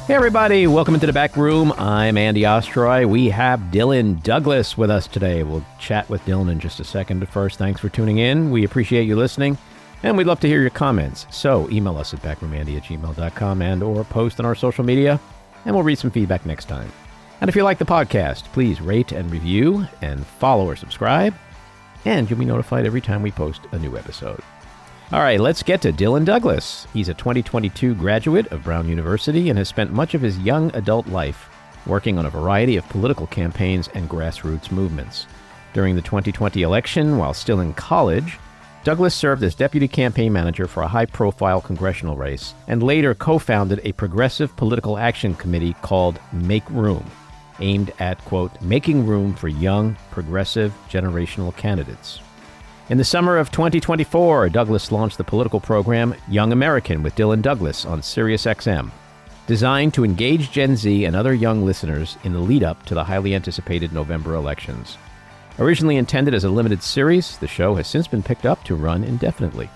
Hey everybody, welcome into the back room. I'm Andy Ostroy. We have Dylan Douglas with us today. We'll chat with Dylan in just a second, but first, thanks for tuning in. We appreciate you listening, and we'd love to hear your comments. So email us at backroomandy@gmail.com and or post on our social media, and we'll read some feedback next time. And if you like the podcast, please rate and review and follow or subscribe, and you'll be notified every time we post a new episode. All right, let's get to Dylan Douglas. He's a 2022 graduate of Brown University and has spent much of his young adult life working on a variety of political campaigns and grassroots movements. During the 2020 election, while still in college, Douglas served as deputy campaign manager for a high-profile congressional race and later co-founded a progressive political action committee called Make Room, aimed at, quote, making room for young, progressive, generational candidates. In the summer of 2024, Douglas launched the political program Young American with Dylan Douglas on SiriusXM, designed to engage Gen Z and other young listeners in the lead-up to the highly anticipated November elections. Originally intended as a limited series, the show has since been picked up to run indefinitely.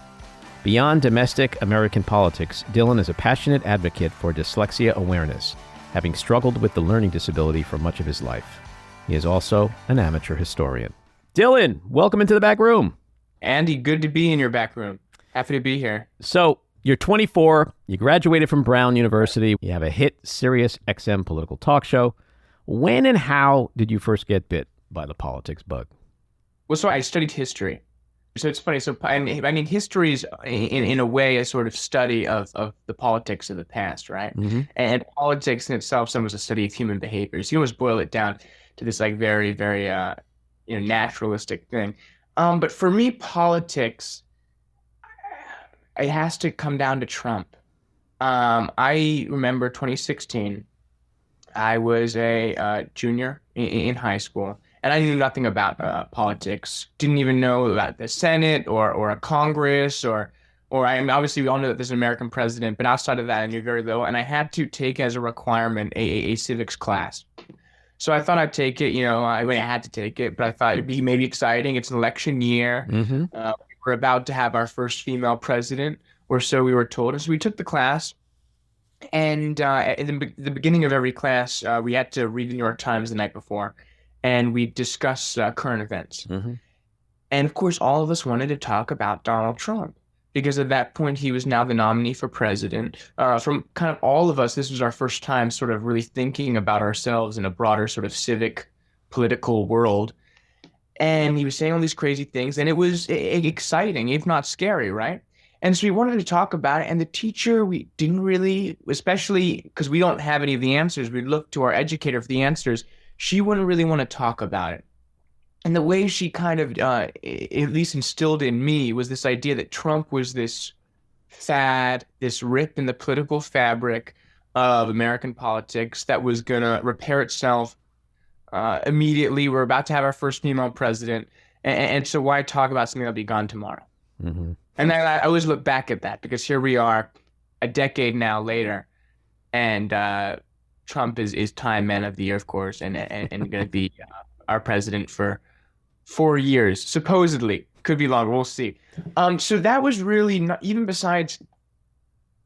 Beyond domestic American politics, Dylan is a passionate advocate for dyslexia awareness, having struggled with the learning disability for much of his life. He is also an amateur historian. Dylan, welcome into the back room. Andy, good to be in your back room. Happy to be here. So, you're 24, you graduated from Brown University, you have a hit SiriusXM political talk show. When and how did you first get bit by the politics bug? Well, so I studied history. So it's funny. So, I mean, history is, in a way, a sort of study of the politics of the past, right? Mm-hmm. And politics in itself, sometimes a study of human behaviors. You almost boil it down to this, like, very, very, naturalistic thing. But for me, politics, it has to come down to Trump. I remember 2016, I was a junior in high school, and I knew nothing about politics. Didn't even know about the Senate or a Congress or I mean, obviously we all know that there's an American president, but outside of that, I knew very little. And I had to take as a requirement a civics class. So I thought I'd take it, I had to take it, but I thought it'd be maybe exciting. It's an election year. Mm-hmm. We're about to have our first female president, or so we were told. And so we took the class, and at the beginning of every class, we had to read the New York Times the night before, and we discuss current events. Mm-hmm. And of course, all of us wanted to talk about Donald Trump, because at that point, he was now the nominee for president. From kind of all of us, this was our first time sort of really thinking about ourselves in a broader sort of civic, political world. And he was saying all these crazy things, and it was exciting, if not scary, right? And so we wanted to talk about it, and the teacher, we didn't really, especially because we don't have any of the answers, we looked to our educator for the answers, she wouldn't really want to talk about it. And the way she kind of, at least instilled in me, was this idea that Trump was this fad, this rip in the political fabric of American politics that was going to repair itself immediately. We're about to have our first female president. And so why talk about something that'll be gone tomorrow? Mm-hmm. And I always look back at that, because here we are a decade now later, and Trump is Time Man of the Year, of course, and going to be our president for 4 years, supposedly. Could be longer, we'll see. So that was really, not, even besides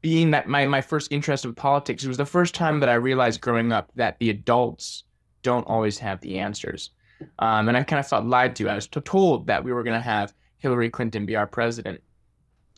being that my first interest in politics, it was the first time that I realized growing up that the adults don't always have the answers. And I kind of felt lied to. I was told that we were going to have Hillary Clinton be our president.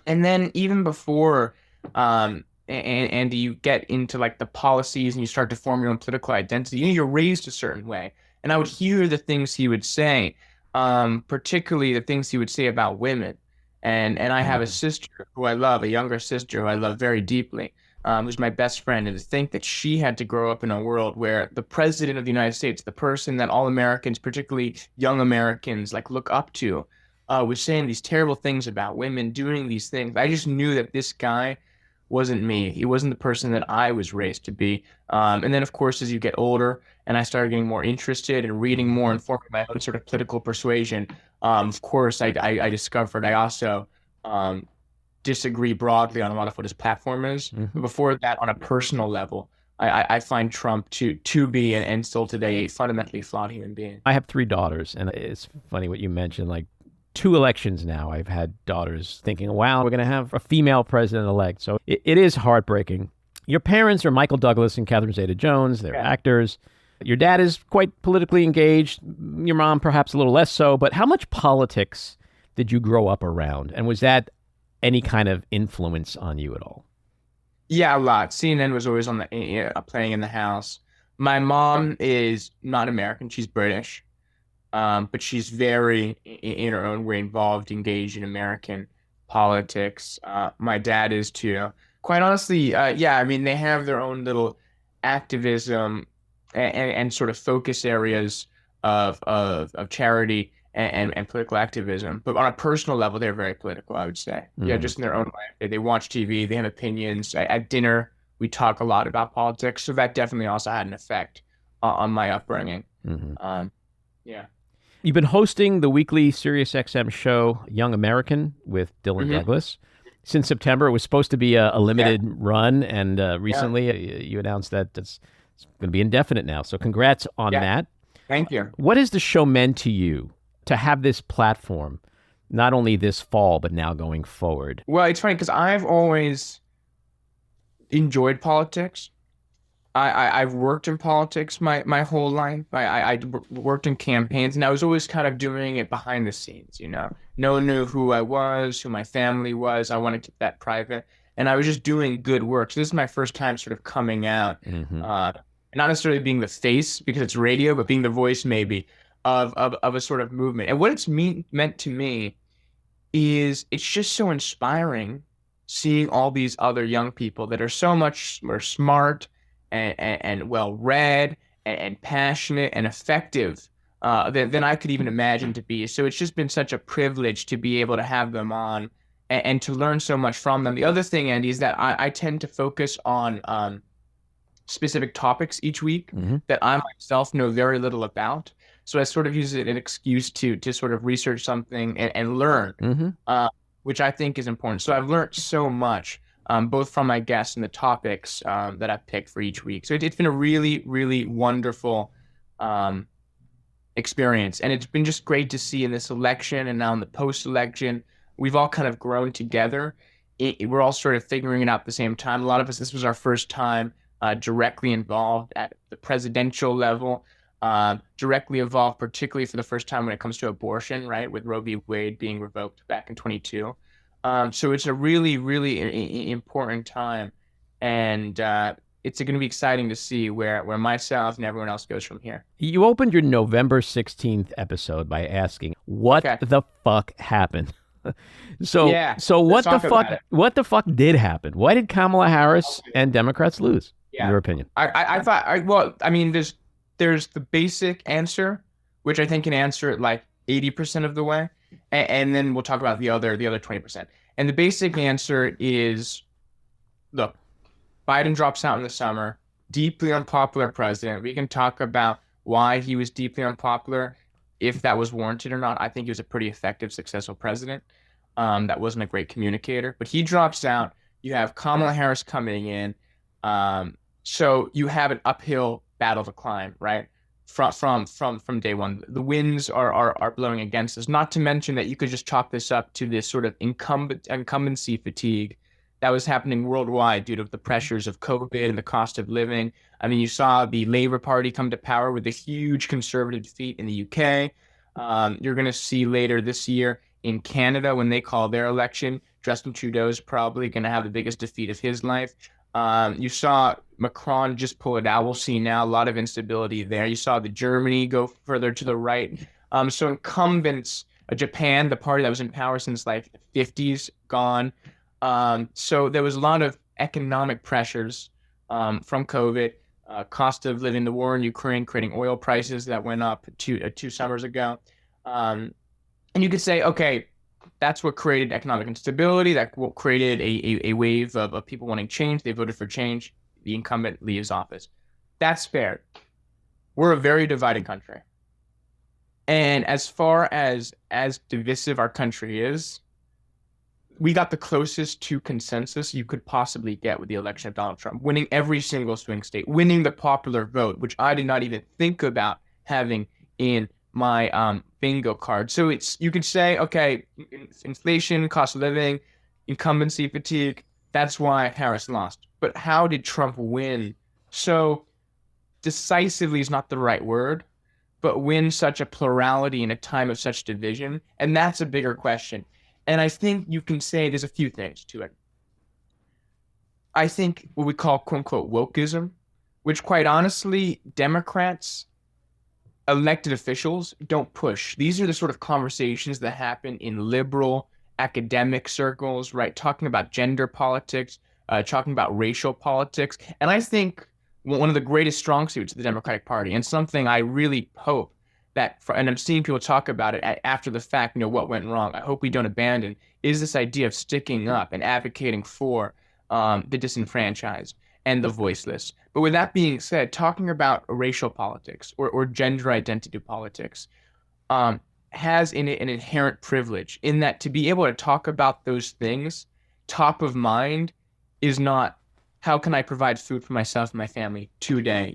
And then even before, and you get into like the policies and you start to form your own political identity, you're raised a certain way. And I would hear the things he would say, particularly the things he would say about women. And I have a sister who I love, a younger sister who I love very deeply, who's my best friend. And to think that she had to grow up in a world where the president of the United States, the person that all Americans, particularly young Americans, like look up to, was saying these terrible things about women, doing these things. I just knew that this guy wasn't me. He wasn't the person that I was raised to be. And then, of course, as you get older and I started getting more interested and reading more and forming my own sort of political persuasion, of course, I discovered I also disagree broadly on a lot of what his platform is. Mm-hmm. Before that, on a personal level, I find Trump to be, and still today, a fundamentally flawed human being. I have 3 daughters, and it's funny what you mentioned, like 2 elections now, I've had daughters thinking, wow, we're going to have a female president-elect. So it is heartbreaking. Your parents are Michael Douglas and Catherine Zeta-Jones. They're actors. Your dad is quite politically engaged. Your mom, perhaps a little less so. But how much politics did you grow up around? And was that any kind of influence on you at all? Yeah, a lot. CNN was always on the playing in the house. My mom is not American; she's British, but she's very, in her own way, involved, engaged in American politics. My dad is too. Quite honestly, yeah. I mean, they have their own little activism and sort of focus areas of charity and political activism. But on a personal level, they're very political, I would say. Yeah, just in their own way. They watch TV, they have opinions. At dinner, we talk a lot about politics. So that definitely also had an effect on my upbringing. Yeah. You've been hosting the weekly SiriusXM show Young American with Dylan Douglas. Since September, it was supposed to be a limited run, and recently you announced that it's going to be indefinite now. So congrats on that. Thank you. What has the show meant to you to have this platform, not only this fall, but now going forward? Well, it's funny because I've always enjoyed politics. I've worked in politics my whole life. I worked in campaigns, and I was always kind of doing it behind the scenes, you know. No one knew who I was, who my family was. I wanted to keep that private. And I was just doing good work. So this is my first time sort of coming out, not necessarily being the face because it's radio, but being the voice maybe of a sort of movement. And what it's meant to me is it's just so inspiring seeing all these other young people that are so much more smart and well-read and passionate and effective than I could even imagine to be. So it's just been such a privilege to be able to have them on and to learn so much from them. The other thing, Andy, is that I tend to focus on specific topics each week that I myself know very little about. So I sort of use it as an excuse to sort of research something and learn, which I think is important. So I've learned so much, both from my guests and the topics that I've picked for each week. So it's been a really, really wonderful experience. And it's been just great to see in this election and now in the post-election, we've all kind of grown together. We're all sort of figuring it out at the same time. A lot of us, this was our first time directly involved at the presidential level, directly involved, particularly for the first time when it comes to abortion, right, with Roe v. Wade being revoked back in 22. So it's a really, really important time. And it's going to be exciting to see where myself and everyone else goes from here. You opened your November 16th episode by asking, what the fuck happened? So what the fuck did happen? Why did Kamala Harris and Democrats lose, in your opinion? I thought, there's the basic answer, which I think can answer it like 80% of the way. And then we'll talk about the other 20%. And the basic answer is, look, Biden drops out in the summer, deeply unpopular president. We can talk about why he was deeply unpopular, if that was warranted or not. I think he was a pretty effective, successful president. That wasn't a great communicator, but he drops out. You have Kamala Harris coming in. So you have an uphill battle to climb, right? From day one. The winds are blowing against us. Not to mention that you could just chalk this up to this sort of incumbency fatigue that was happening worldwide due to the pressures of COVID and the cost of living. I mean, you saw the Labour Party come to power with a huge conservative defeat in the UK. You're going to see later this year in Canada, when they call their election, Justin Trudeau is probably going to have the biggest defeat of his life. You saw Macron just pull it out. We'll see now a lot of instability there. You saw the Germany go further to the right. So incumbents, Japan, the party that was in power since like the 50s, gone. So there was a lot of economic pressures from COVID, cost of living, the war in Ukraine, creating oil prices that went up two summers ago. And you could say, okay, that's what created economic instability. That what created a wave of people wanting change. They voted for change. The incumbent leaves office. That's fair. We're a very divided country. And as far as divisive our country is, we got the closest to consensus you could possibly get with the election of Donald Trump, winning every single swing state, winning the popular vote, which I did not even think about having in my bingo card. So you could say, okay, inflation, cost of living, incumbency fatigue, that's why Harris lost. but how did Trump win so decisively is not the right word, but win such a plurality in a time of such division? And that's a bigger question. And I think you can say there's a few things to it. I think what we call quote unquote wokeism, which quite honestly, Democrats, elected officials don't push. These are the sort of conversations that happen in liberal academic circles, right? Talking about gender politics, talking about racial politics. And I think one of the greatest strong suits of the Democratic Party, and something I really hope that, and I'm seeing people talk about it after the fact, what went wrong. I hope we don't abandon, is this idea of sticking up and advocating for the disenfranchised and the voiceless. But with that being said, talking about racial politics or gender identity politics has in it an inherent privilege in that to be able to talk about those things top of mind is not how can I provide food for myself and my family today,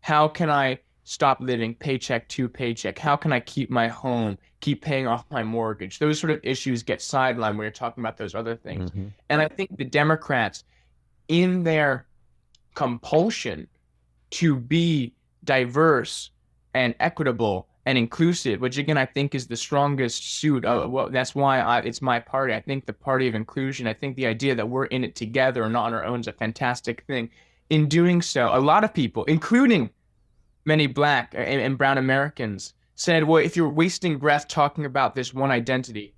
How can I stop living paycheck to paycheck? How can I keep my home, keep paying off my mortgage? Those sort of issues get sidelined when you're talking about those other things. Mm-hmm. And I think the Democrats, in their compulsion to be diverse and equitable and inclusive, which again I think is the strongest suit of, that's why it's my party. I think the party of inclusion, I think the idea that we're in it together and not on our own is a fantastic thing. In doing so, a lot of people, including many Black and brown Americans, said, well, if you're wasting breath talking about this one identity,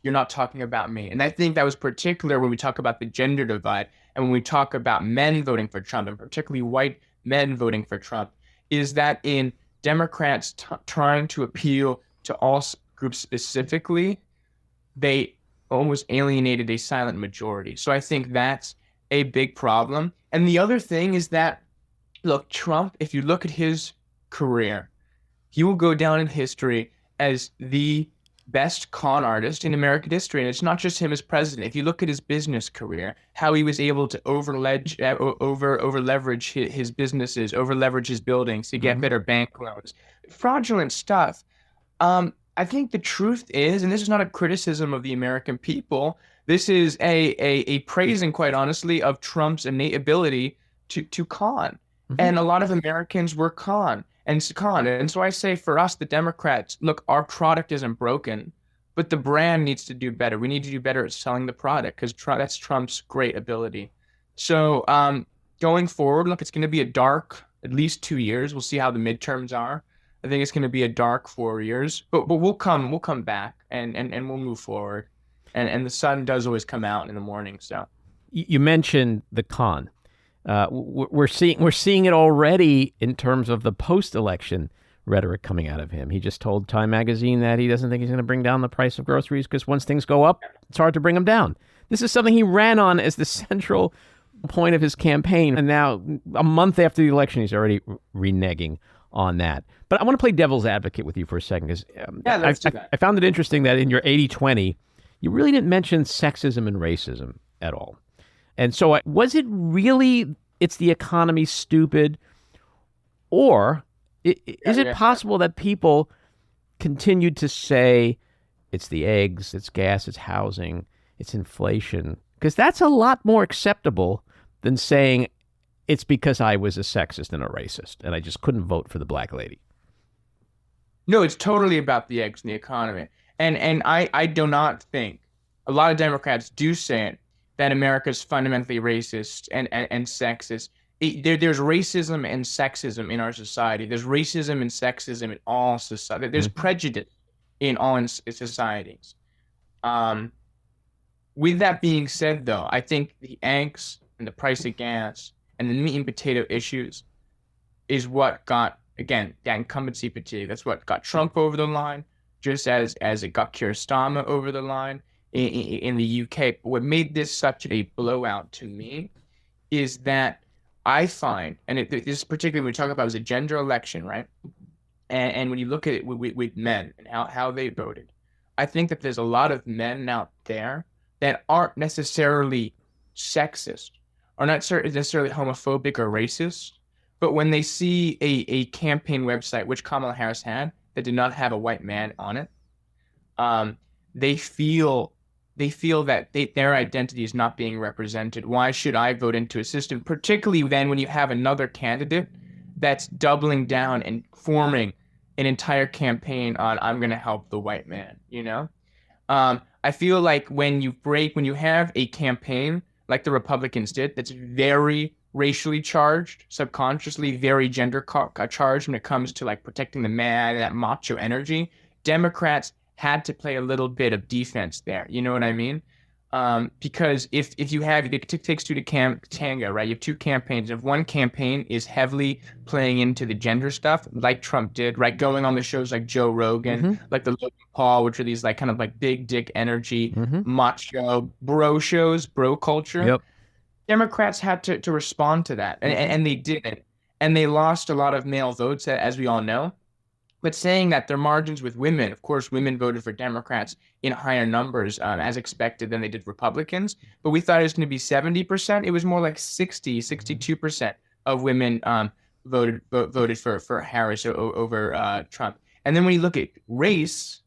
you're not talking about me. And I think that was particular when we talk about the gender divide and when we talk about men voting for Trump, and particularly white men voting for Trump, is that in Democrats trying to appeal to all groups specifically, they almost alienated a silent majority. So I think that's a big problem. And the other thing is that, look, Trump, if you look at his career, he will go down in history as the best con artist in American history. And it's not just him as president. If you look at his business career, how he was able to over leverage his businesses, over leverage his buildings to get better bank loans, fraudulent stuff. I think the truth is, and this is not a criticism of the American people, this is a praising, quite honestly, of Trump's innate ability to con. Mm-hmm. And a lot of Americans were con. And so I say for us, the Democrats, look, our product isn't broken, but the brand needs to do better. We need to do better at selling the product because that's Trump's great ability. So going forward, look, it's going to be a dark, at least 2 years. We'll see how the midterms are. I think it's going to be a dark 4 years, but we'll come back and we'll move forward. And the sun does always come out in the morning. So you mentioned the con. We're seeing it already in terms of the post-election rhetoric coming out of him. He just told Time magazine that he doesn't think he's going to bring down the price of groceries because once things go up, it's hard to bring them down. This is something he ran on as the central point of his campaign. And now, a month after the election, he's already reneging on that. But I want to play devil's advocate with you for a second. Because I found it interesting that in your 80-20, you really didn't mention sexism and racism at all. And so was it really, it's the economy, stupid, or is it possible that people continued to say it's the eggs, it's gas, it's housing, it's inflation? Because that's a lot more acceptable than saying it's because I was a sexist and a racist and I just couldn't vote for the black lady. No, it's totally about the eggs and the economy. And I do not think, a lot of Democrats do say it, that America's fundamentally racist and sexist. There's racism and sexism in our society. There's racism and sexism in all society. There's prejudice in all societies. With that being said, though, I think the angst and the price of gas and the meat and potato issues is what got, again, that incumbency fatigue. That's what got Trump over the line, just as it got Keir Starmer over the line in the UK. But what made this such a blowout to me is that I find, and this is particularly when we talk about it was a gender election, right? And when you look at it with men and how they voted, I think that there's a lot of men out there that aren't necessarily sexist or not necessarily homophobic or racist, but when they see a campaign website, which Kamala Harris had, that did not have a white man on it, they feel they feel that their identity is not being represented. Why should I vote into a system, particularly then when you have another candidate that's doubling down and forming an entire campaign on I'm going to help the white man, you know? I feel like when you have a campaign like the Republicans did, that's very racially charged, subconsciously very gender charged when it comes to like protecting the man, that macho energy, Democrats had to play a little bit of defense there. You know what I mean? Because if you have, it takes two to tango, right? You have two campaigns. If one campaign is heavily playing into the gender stuff, like Trump did, right? Going on the shows like Joe Rogan, like the Logan Paul, which are these like kind of like big dick energy, macho, bro shows, bro culture. Yep. Democrats had to respond to that, and they didn't. And they lost a lot of male votes, as we all know. But saying that their margins with women, of course, women voted for Democrats in higher numbers as expected than they did Republicans. But we thought it was going to be 70%. It was more like 62% of women voted for Harris over Trump. And then when you look at race,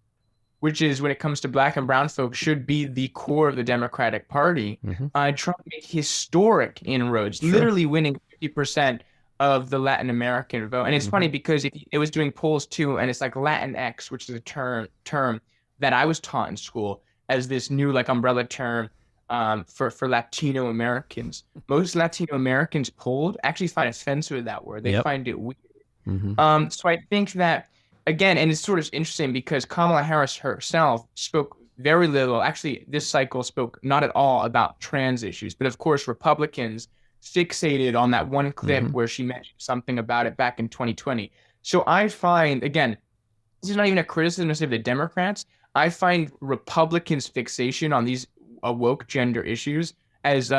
which is when it comes to black and brown folks, should be the core of the Democratic Party, Trump made historic inroads, literally winning 50% of the Latin American vote. And it's funny because it was doing polls too, and it's like Latinx, which is a term that I was taught in school as this new like umbrella term for Latino Americans. Most Latino Americans polled actually find offensive with that word. They find it weird. So I think that, again, and it's sort of interesting because Kamala Harris herself spoke very little, actually this cycle spoke not at all about trans issues, but of course Republicans fixated on that one clip where she mentioned something about it back in 2020. So I find, again, this is not even a criticism of the Democrats. I find Republicans' fixation on these woke gender issues as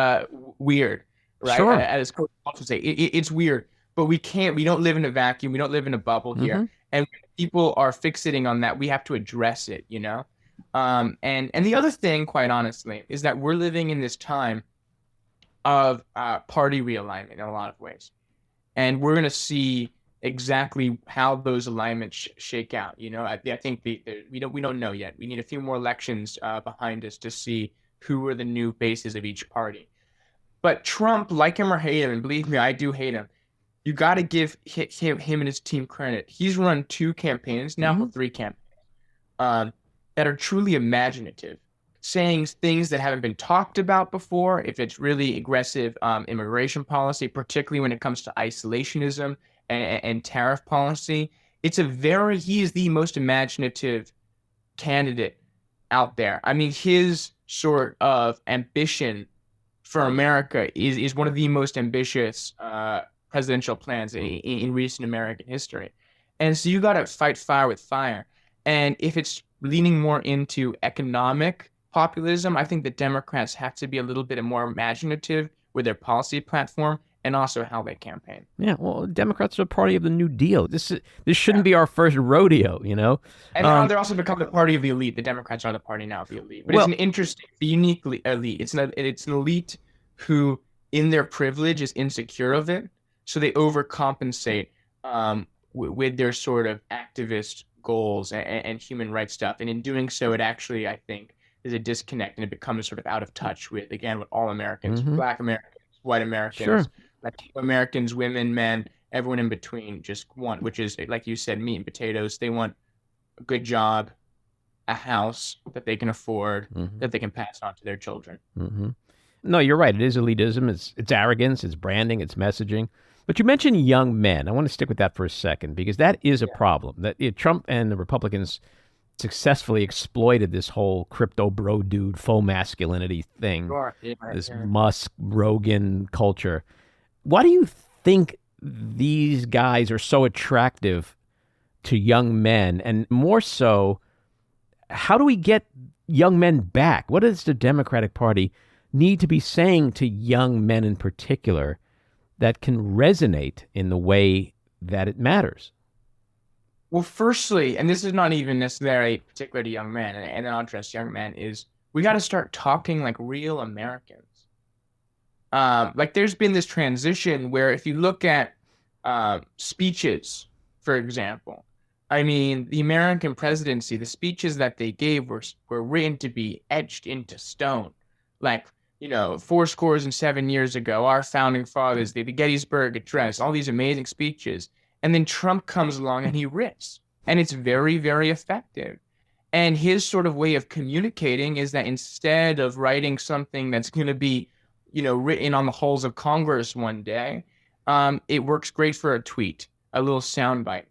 weird, right? Sure. As Coach also say, it's weird, but we don't live in a vacuum. We don't live in a bubble here. And when people are fixating on that, we have to address it, you know? And the other thing, quite honestly, is that we're living in this time of party realignment in a lot of ways. And we're going to see exactly how those alignments shake out. You know, I think we don't know yet. We need a few more elections behind us to see who are the new bases of each party. But Trump, like him or hate him, and believe me, I do hate him, you got to give him and his team credit. He's run 2 campaigns now, or 3 campaigns, that are truly imaginative, saying things that haven't been talked about before. If it's really aggressive immigration policy, particularly when it comes to isolationism and tariff policy, he is the most imaginative candidate out there. I mean, his sort of ambition for America is one of the most ambitious presidential plans in recent American history. And so you got to fight fire with fire. And if it's leaning more into economic populism, I think the Democrats have to be a little bit more imaginative with their policy platform and also how they campaign. Yeah, well, Democrats are party of the New Deal. This shouldn't be our first rodeo, you know? And now they're also become the party of the elite. The Democrats are the party now of the elite. But it's an interesting, unique elite. It's an elite who, in their privilege, is insecure of it. So they overcompensate with their sort of activist goals and human rights stuff. And in doing so, it actually, I think, is a disconnect, and it becomes sort of out of touch with, again, what all Americans, Black Americans, white Americans, Latino Americans, women, men, everyone in between just want, which is, like you said, meat and potatoes. They want a good job, a house that they can afford, that they can pass on to their children. No, you're right. It is elitism. It's arrogance. It's branding. It's messaging. But you mentioned young men. I want to stick with that for a second, because that is a problem. That Trump and the Republicans successfully exploited this whole crypto bro dude, faux masculinity thing, this Musk, Rogan culture. Why do you think these guys are so attractive to young men? And more so, how do we get young men back? What does the Democratic Party need to be saying to young men in particular that can resonate in the way that it matters? Well, firstly, and this is not even necessarily particular to young men, and I'll address young men, is we got to start talking like real Americans. Like there's been this transition where if you look at speeches, for example, I mean, the American presidency, the speeches that they gave were written to be etched into stone. Like, 7 years ago, our founding fathers, the Gettysburg Address, all these amazing speeches. And then Trump comes along and he rips. And it's very, very effective. And his sort of way of communicating is that instead of writing something that's going to be, written on the halls of Congress one day, it works great for a tweet, a little soundbite.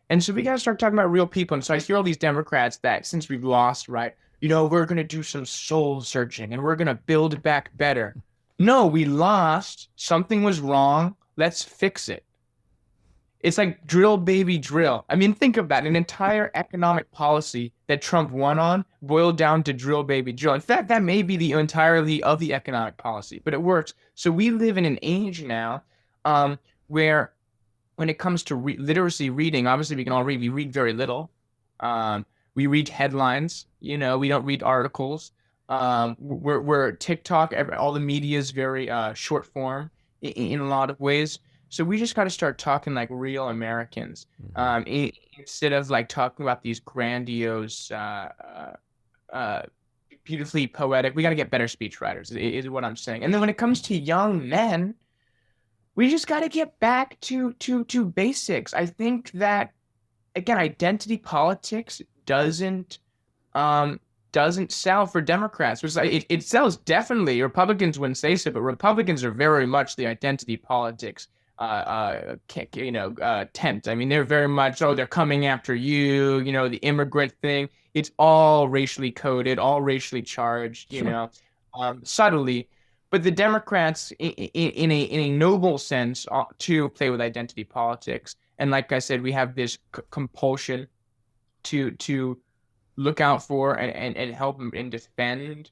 And so we got to start talking about real people. And so I hear all these Democrats that since we've lost, right, we're going to do some soul searching and we're going to build back better. No, we lost. Something was wrong. Let's fix it. It's like drill, baby, drill. I mean, think of that. An entire economic policy that Trump won on boiled down to drill, baby, drill. In fact, that may be the entirety of the economic policy, but it works. So we live in an age now where when it comes to literacy reading, obviously we can all read. We read very little. We read headlines. We don't read articles. We're TikTok. All the media is very short form in a lot of ways. So we just got to start talking like real Americans, instead of like talking about these grandiose, beautifully poetic. We got to get better speechwriters, is what I'm saying. And then when it comes to young men, we just got to get back to basics. I think that, again, identity politics doesn't sell for Democrats. It sells definitely. Republicans wouldn't say so, but Republicans are very much the identity politics tent. I mean, they're very much, they're coming after you, the immigrant thing. It's all racially coded, all racially charged, subtly. But the Democrats, in a noble sense, to play with identity politics. And like I said, we have this compulsion to look out for and help and defend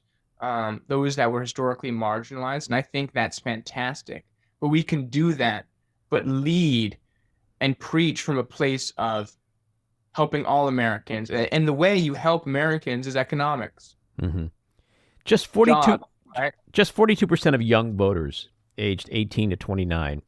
those that were historically marginalized. And I think that's fantastic. But we can do that, but lead and preach from a place of helping all Americans. And the way you help Americans is economics. Mm-hmm. Just 42% of young voters aged 18 to 29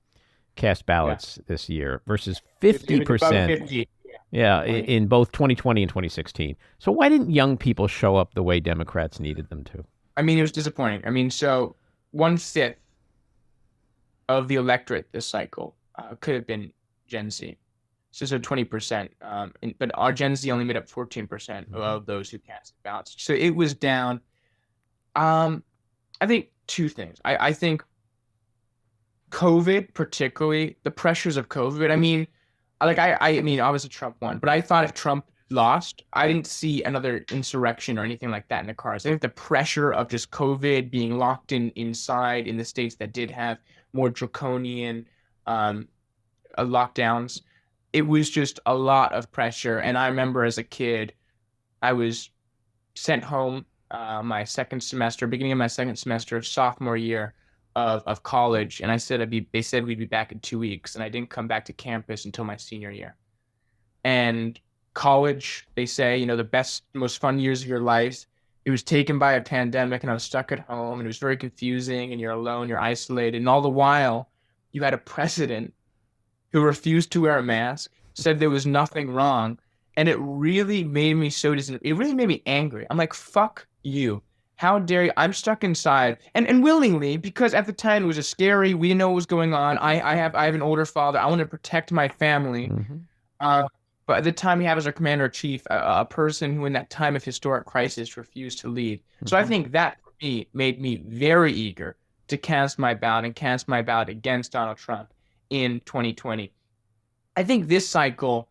cast ballots this year versus 50%. In both 2020 and 2016. So why didn't young people show up the way Democrats needed them to? I mean, it was disappointing. I mean, so 1/5 of the electorate this cycle could have been Gen Z. So 20%. But our Gen Z only made up 14% of those who cast ballots. So it was down. I think two things. I think COVID, particularly the pressures of COVID. I mean, obviously Trump won, but I thought if Trump lost, I didn't see another insurrection or anything like that in the cards. I think the pressure of just COVID being locked inside in the states that did have more draconian lockdowns, it was just a lot of pressure. And I remember as a kid, I was sent home beginning of my second semester, sophomore year of college. And they said we'd be back in 2 weeks. And I didn't come back to campus until my senior year. And college, they say, the best, most fun years of your life, it was taken by a pandemic and I was stuck at home and it was very confusing and you're alone, you're isolated. And all the while you had a president who refused to wear a mask, said there was nothing wrong. And it really made me it really made me angry. I'm like, fuck you. How dare you? I'm stuck inside and willingly, because at the time it was scary. We didn't know what was going on. I have an older father. I want to protect my family. Mm-hmm. But at the time he had as our commander-in-chief, a person who in that time of historic crisis refused to lead. Mm-hmm. So I think that for me made me very eager to cast my ballot against Donald Trump in 2020. I think this cycle,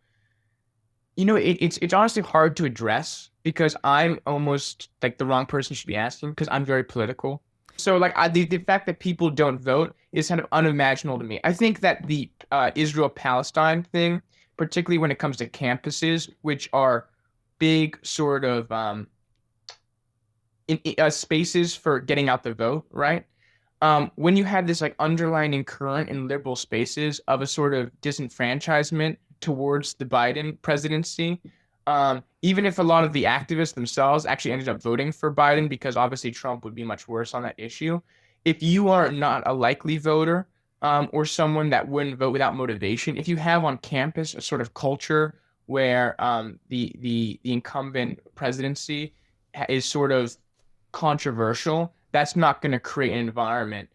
it's honestly hard to address because I'm almost like the wrong person you should be asking because I'm very political. So the fact that people don't vote is kind of unimaginable to me. I think that the Israel-Palestine thing, particularly when it comes to campuses, which are big sort of spaces for getting out the vote, right? When you have this underlining current in liberal spaces of a sort of disenfranchisement towards the Biden presidency, even if a lot of the activists themselves actually ended up voting for Biden because obviously Trump would be much worse on that issue, if you are not a likely voter, or someone that wouldn't vote without motivation, if you have on campus a sort of culture where the incumbent presidency is sort of controversial, that's not going to create an environment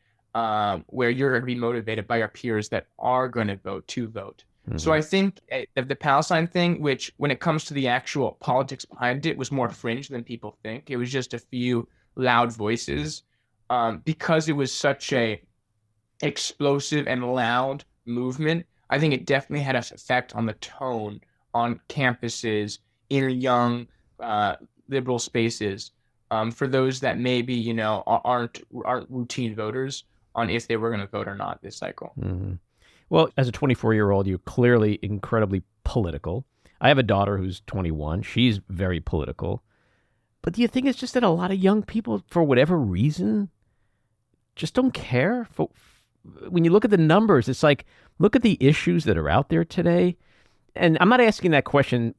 where you're going to be motivated by your peers that are going to vote to vote. So I think the Palestine thing, which when it comes to the actual politics behind it, was more fringe than people think. It was just a few loud voices because it was such a explosive and loud movement. I think it definitely had an effect on the tone on campuses in young liberal spaces for those that maybe, you know, aren't routine voters on if they were going to vote or not this cycle. Well, as a 24-year-old, you're clearly incredibly political. I have a daughter who's 21. She's very political. But do you think it's just that a lot of young people, for whatever reason, just don't care? When you look at the numbers, it's like, look at the issues that are out there today. And I'm not asking that question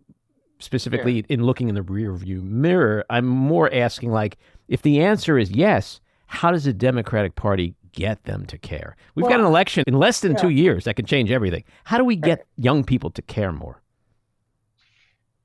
specifically in looking in the rearview mirror. I'm more asking, like, if the answer is yes, how does the Democratic Party get them to care? We've got an election in less than 2 years that can change everything. How do we get young people to care more?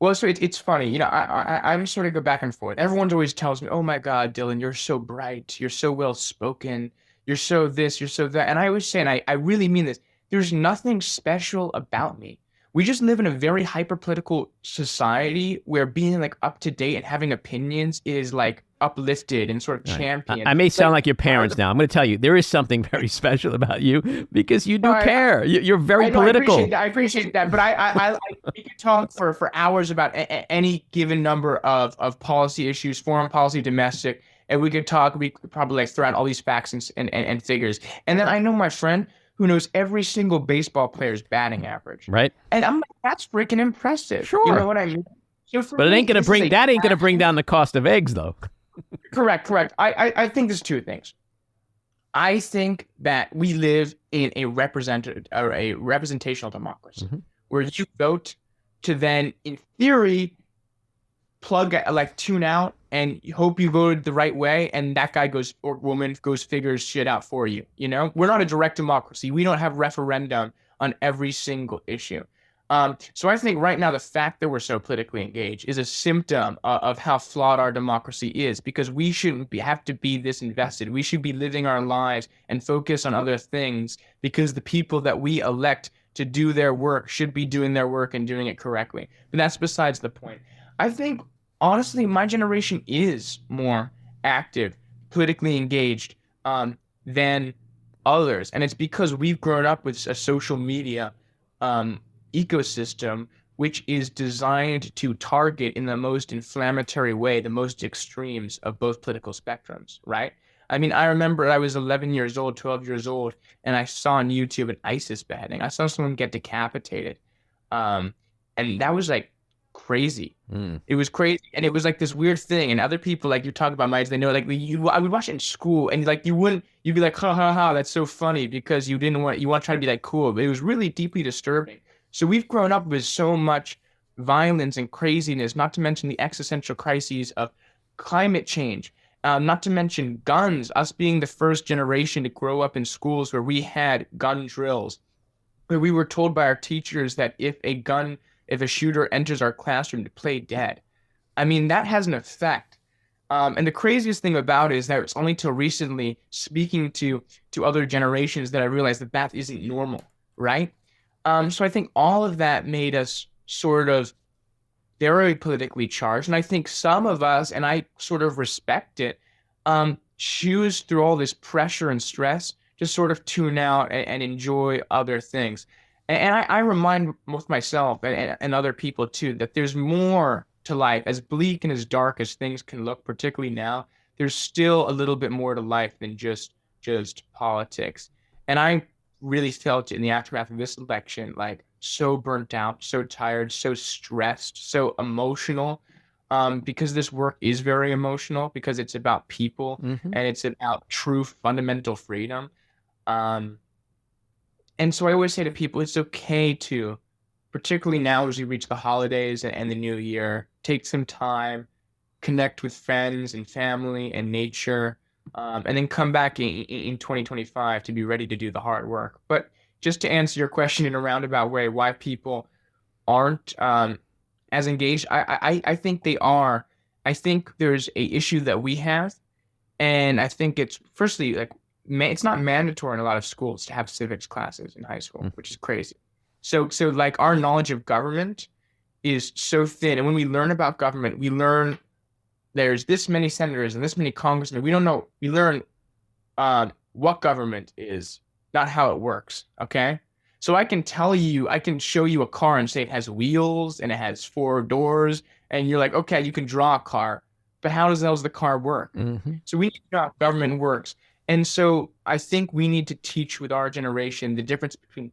Well, so it's funny, you know, I'm sort of go back and forth. Everyone always tells me, "Oh my God, Dylan, you're so bright, you're so well spoken, you're so this, you're so that," and I always say, and I really mean this, there's nothing special about me. We just live in a very hyper-political society where being like up to date and having opinions is like uplifted and sort of championed. I may sound like your parents now. I'm going to tell you, there is something very special about you because you do care. You're very political. I appreciate that. But we could talk for hours about any given number of policy issues, foreign policy, domestic, and we could probably like throw out all these facts and figures. And then I know my friend who knows every single baseball player's batting average. Right. And I'm like, that's freaking impressive. Sure. You know what I mean? So but it ain't going to bring down the cost of eggs, though. Correct. I think there's two things. I think that we live in a representational democracy where you vote to then, in theory, tune out and hope you voted the right way, and that guy goes or woman figures shit out for you. You know, we're not a direct democracy. We don't have referendum on every single issue. So I think right now the fact that we're so politically engaged is a symptom of how flawed our democracy is, because we shouldn't have to be this invested. We should be living our lives and focus on other things, because the people that we elect to do their work should be doing their work and doing it correctly. But that's besides the point. I think, honestly, my generation is more active, politically engaged than others. And it's because we've grown up with a social media ecosystem which is designed to target in the most inflammatory way the most extremes of both political spectrums, right? I mean, I remember I was 11 years old, 12 years old, and I saw on YouTube an ISIS beheading. I saw someone get decapitated. And that was like crazy. It was crazy. And it was like this weird thing. And other people, like you talk about my age, they know, like I would watch it in school, and like you'd be like, ha ha ha, that's so funny, because you want to try to be like cool. But it was really deeply disturbing. So we've grown up with so much violence and craziness, not to mention the existential crises of climate change, not to mention guns, us being the first generation to grow up in schools where we had gun drills, where we were told by our teachers that if a shooter enters our classroom, to play dead. I mean, that has an effect. And the craziest thing about it is that it's only till recently, speaking to other generations, that I realized that isn't normal, right? So I think all of that made us sort of very politically charged. And I think some of us, and I sort of respect it, choose through all this pressure and stress to sort of tune out and enjoy other things. And I remind both myself and other people too, that there's more to life. As bleak and as dark as things can look, particularly now, there's still a little bit more to life than just politics. And I really felt it in the aftermath of this election, like so burnt out, so tired, so stressed, so emotional, because this work is very emotional, because it's about people and it's about true fundamental freedom. And so I always say to people, it's okay to, particularly now as we reach the holidays and the new year, take some time, connect with friends and family and nature, and then come back in 2025 to be ready to do the hard work. But just to answer your question in a roundabout way, why people aren't as engaged. I think they are. I think there's a issue that we have, and I think it's firstly like it's not mandatory in a lot of schools to have civics classes in high school, which is crazy. So like our knowledge of government is so thin, and when we learn about government, we learn there's this many senators and this many congressmen. We don't know. We learn what government is, not how it works. Okay. So I can show you a car and say it has wheels and it has 4 doors, and you're like, okay, you can draw a car, but how does the car work? Mm-hmm. So we need to know how government works. And so I think we need to teach with our generation the difference between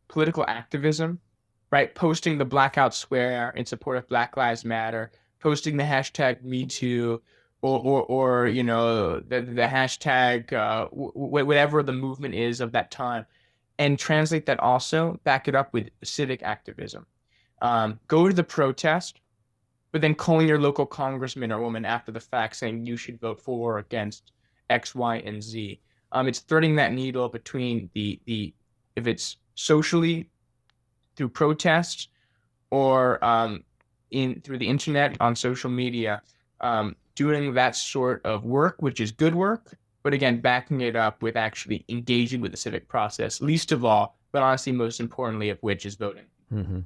political activism, right? Posting the blackout square in support of Black Lives Matter, posting the hashtag Me Too, or you know, the hashtag whatever the movement is of that time, and translate that also, back it up with civic activism. Go to the protest, but then calling your local congressman or woman after the fact saying you should vote for or against X, Y, and Z. It's threading that needle between the if it's socially through protests or through the internet on social media, doing that sort of work, which is good work, but again, backing it up with actually engaging with the civic process, least of all, but honestly, most importantly of which is voting. Mm-hmm.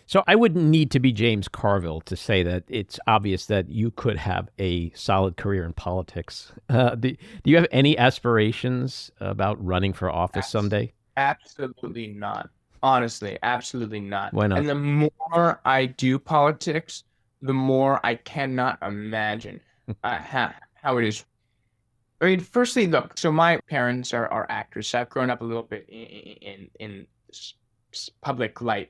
So I wouldn't need to be James Carville to say that it's obvious that you could have a solid career in politics. Do you have any aspirations about running for office someday? Absolutely not. Honestly, absolutely not. Why not? And the more I do politics, the more I cannot imagine how it is. I mean, firstly, look, so my parents are actors, so I've grown up a little bit in public light,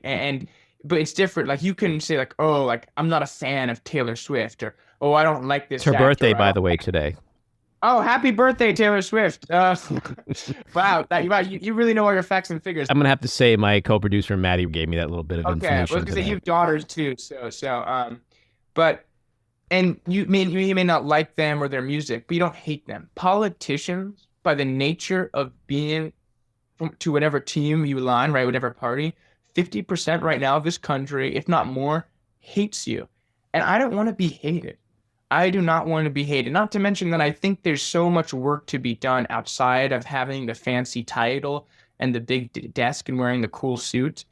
but it's different. Like you can say like, oh, like I'm not a fan of Taylor Swift, or oh, I don't like this. It's her birthday, by the way, today. Oh, happy birthday, Taylor Swift. Wow, you really know all your facts and figures. I'm going to have to say my co-producer, Maddie, gave me that little bit of information. Okay, because you have daughters too, but, and you may not like them or their music, but you don't hate them. Politicians, by the nature of being to whatever team you align, right, whatever party, 50% right now of this country, if not more, hates you. And I don't want to be hated. I do not want to be hated. Not to mention that I think there's so much work to be done outside of having the fancy title and the big desk and wearing the cool suit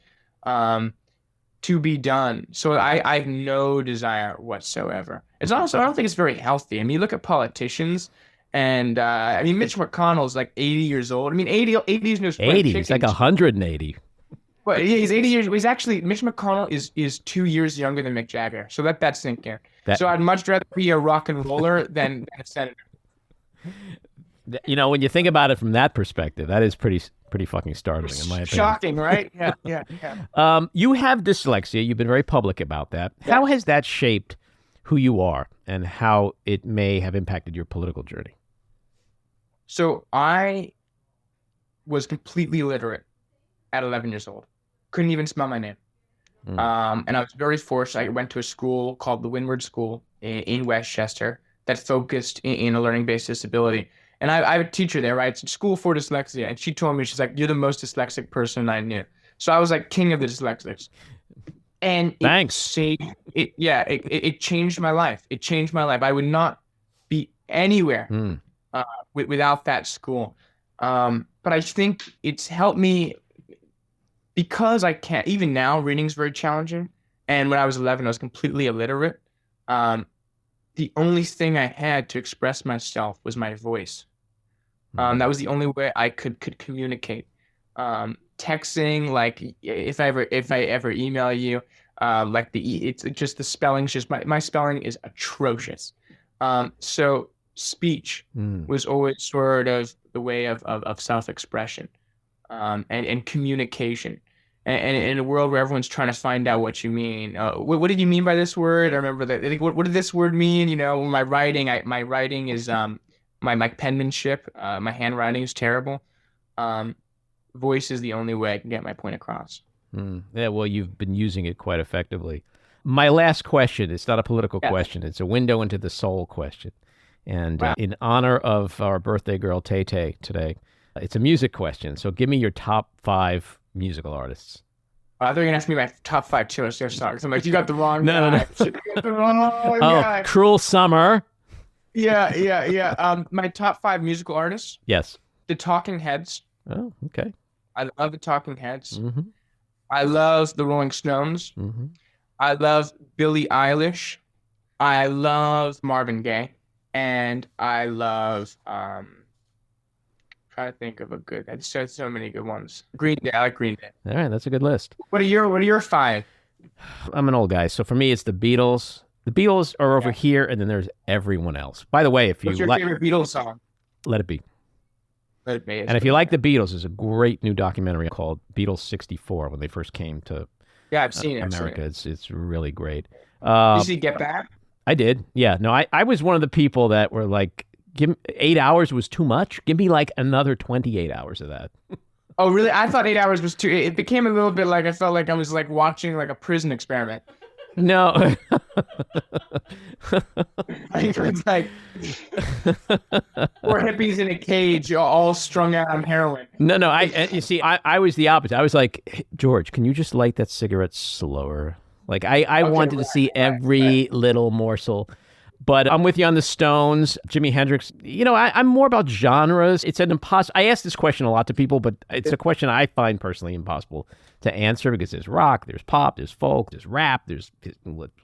to be done. So I have no desire whatsoever. It's also, I don't think it's very healthy. I mean, you look at politicians and I mean, Mitch McConnell's like 80 years old. I mean, 80 is no spring 80, he's like 180. Well, he's 80 years. He's actually, Mitch McConnell is 2 years younger than Mick Jagger. So let that sink in. So I'd much rather be a rock and roller than a senator. You know, when you think about it from that perspective, that is pretty fucking startling, in my opinion. Shocking, right? Yeah. You have dyslexia. You've been very public about that. Yeah. How has that shaped who you are and how it may have impacted your political journey? So I was completely illiterate at 11 years old. Couldn't even spell my name. And I was very forced. I went to a school called the Windward School in Westchester that focused in a learning-based disability. And I have a teacher there, right? It's a school for dyslexia. And she told me, she's like, you're the most dyslexic person I knew. So I was like king of the dyslexics. And thanks. It changed my life. It changed my life. I would not be anywhere without that school. But I think it's helped me because I can't, even now, reading's very challenging. And when I was 11, I was completely illiterate. The only thing I had to express myself was my voice. That was the only way I could communicate. Texting, like if I ever email you, like it's just the spelling's just my spelling is atrocious. So speech was always sort of the way of self-expression, and communication. And in a world where everyone's trying to find out what you mean, what did you mean by this word? I remember that. Like, what did this word mean? You know, my writing is my penmanship, my handwriting is terrible. Voice is the only way I can get my point across. Yeah, well, you've been using it quite effectively. My last question, it's not a political question. It's a window into the soul question. And in honor of our birthday girl, Tay-Tay, today, it's a music question. So give me your top 5 musical artists. I thought you were going to ask me my top 5 Taylor Swift songs. I'm like, you got the wrong No. guy. You got the wrong guy. Cruel Summer. Yeah. My top 5 musical artists. Yes. The Talking Heads. Oh, okay. I love the Talking Heads. Mm-hmm. I love the Rolling Stones. Mm-hmm. I love Billie Eilish. I love Marvin Gaye. And I love, trying to think of a good, I just said so many good ones. Green Day. I like Green Day. All right, that's a good list. What are your 5? I'm an old guy, so for me, it's the Beatles. The Beatles are over here, and then there's everyone else. By the way, if What's you your favorite Beatles song? Let It Be. Let It Be. And if you like the Beatles, there's a great new documentary called Beatles '64 when they first came to I've seen it. America. It's really great. Did you see Get Back? I did. Yeah. No, I was one of the people that were like, 8 hours was too much. Give me like another 28 hours of that. Oh, really? I thought 8 hours was too. It became a little bit like I felt like I was like watching like a prison experiment. No. It's like 4 hippies in a cage, all strung out on heroin. No. You see, I was the opposite. I was like, hey, George, can you just light that cigarette slower? Like I wanted to see every little morsel. But I'm with you on the Stones, Jimi Hendrix. You know, I'm more about genres. It's an impossible. I ask this question a lot to people, but it's a question I find personally impossible to answer because there's rock, there's pop, there's folk, there's rap, there's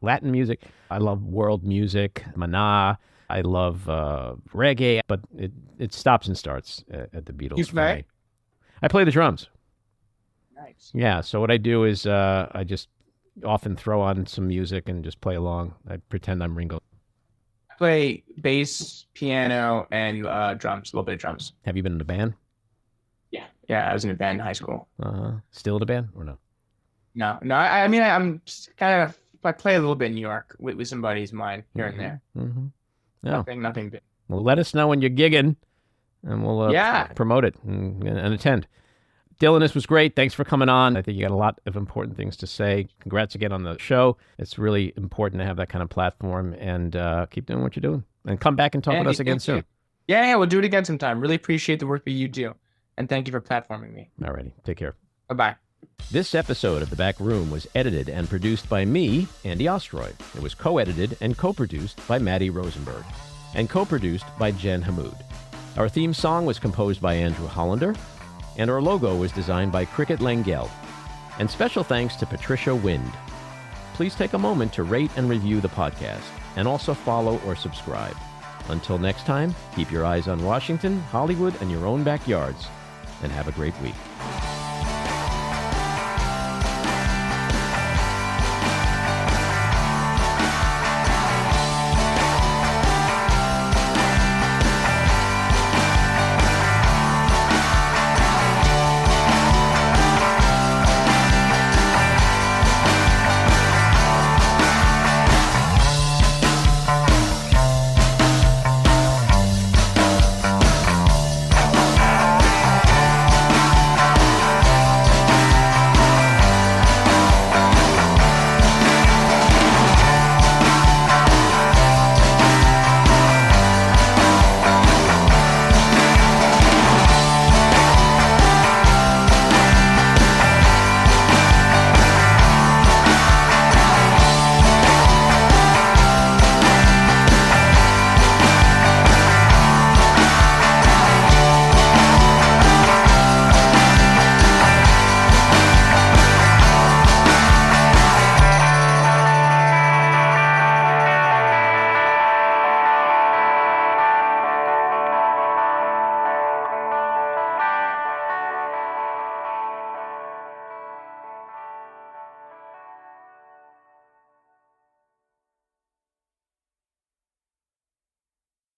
Latin music. I love world music, Maná. I love reggae, but it stops and starts at the Beatles. You play? I play the drums. Nice. Yeah. So what I do is I just often throw on some music and just play along. I pretend I'm Ringo. Play bass, piano, and drums. A little bit of drums. Have you been in a band? Yeah. I was in a band in high school. Still in a band or no? No. I mean, I'm just kind of. I play a little bit in New York with some buddies of mine here and there. Mm-hmm. No. Nothing big. Well, let us know when you're gigging, and we'll promote it and attend. Dylan, this was great. Thanks for coming on. I think you got a lot of important things to say. Congrats again on the show. It's really important to have that kind of platform, and keep doing what you're doing. And come back and talk with us again soon. Yeah, we'll do it again sometime. Really appreciate the work that you do. And thank you for platforming me. All righty. Take care. Bye-bye. This episode of The Back Room was edited and produced by me, Andy Ostroy. It was co-edited and co-produced by Maddie Rosenberg and co-produced by Jen Hammoud. Our theme song was composed by Andrew Hollander, and our logo was designed by Cricket Langell. And special thanks to Patricia Wind. Please take a moment to rate and review the podcast, and also follow or subscribe. Until next time, keep your eyes on Washington, Hollywood, and your own backyards, and have a great week.